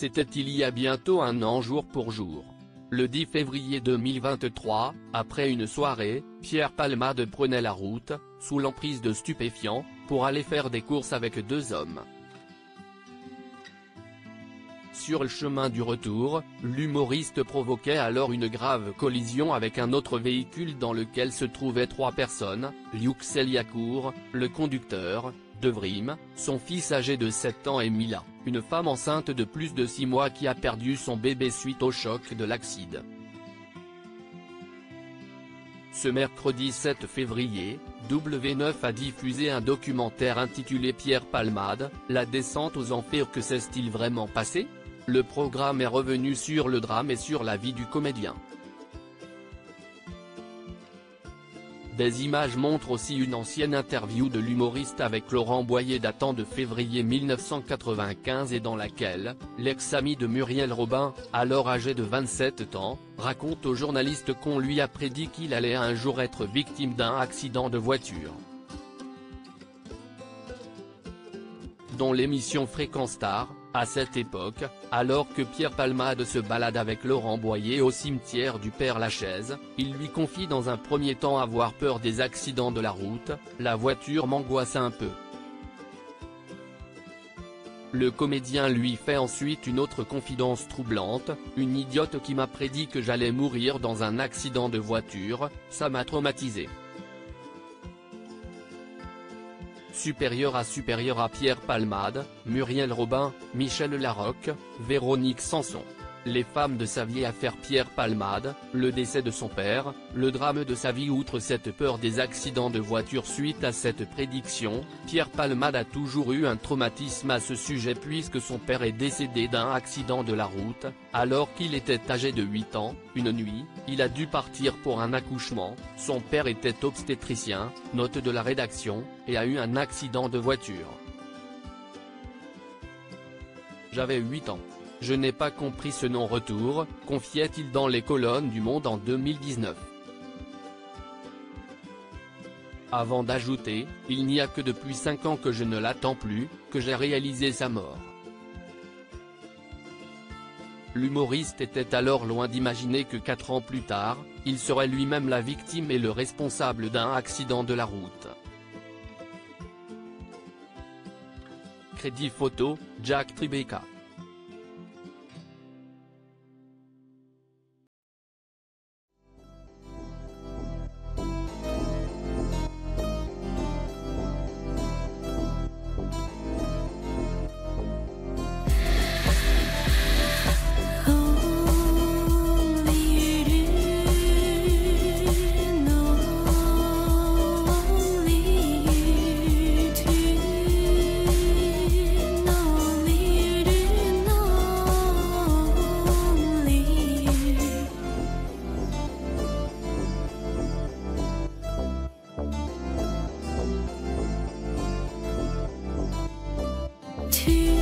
C'était il y a bientôt un an jour pour jour. Le 10 février 2023, après une soirée, Pierre Palmade prenait la route, sous l'emprise de stupéfiants, pour aller faire des courses avec deux hommes. Sur le chemin du retour, l'humoriste provoquait alors une grave collision avec un autre véhicule dans lequel se trouvaient trois personnes, Yuxel Yacour, le conducteur, Devrim, son fils âgé de 7 ans et Mila, une femme enceinte de plus de 6 mois qui a perdu son bébé suite au choc de l'accident. Ce mercredi 7 février, W9 a diffusé un documentaire intitulé Pierre Palmade, la descente aux enfers. Que s'est-il vraiment passé? Le programme est revenu sur le drame et sur la vie du comédien. Des images montrent aussi une ancienne interview de l'humoriste avec Laurent Boyer datant de février 1995 et dans laquelle, l'ex-ami de Muriel Robin, alors âgé de 27 ans, raconte aux journalistes qu'on lui a prédit qu'il allait un jour être victime d'un accident de voiture. Dans l'émission Fréquence Star, à cette époque, alors que Pierre Palmade se balade avec Laurent Boyer au cimetière du Père-Lachaise, il lui confie dans un premier temps avoir peur des accidents de la route, la voiture m'angoisse un peu. Le comédien lui fait ensuite une autre confidence troublante, une idiote qui m'a prédit que j'allais mourir dans un accident de voiture, ça m'a traumatisé. Supérieur à Pierre Palmade, Muriel Robin, Michel Larocque, Véronique Sanson. Les femmes de sa vie affaire Pierre Palmade, le décès de son père, le drame de sa vie. Outre cette peur des accidents de voiture suite à cette prédiction, Pierre Palmade a toujours eu un traumatisme à ce sujet puisque son père est décédé d'un accident de la route, alors qu'il était âgé de 8 ans, une nuit, il a dû partir pour un accouchement, son père était obstétricien, note de la rédaction, et a eu un accident de voiture. J'avais 8 ans. Je n'ai pas compris ce non-retour, confiait-il dans les colonnes du Monde en 2019. Avant d'ajouter, il n'y a que depuis 5 ans que je ne l'attends plus, que j'ai réalisé sa mort. L'humoriste était alors loin d'imaginer que 4 ans plus tard, il serait lui-même la victime et le responsable d'un accident de la route. Crédit photo, Jack Tribeca. To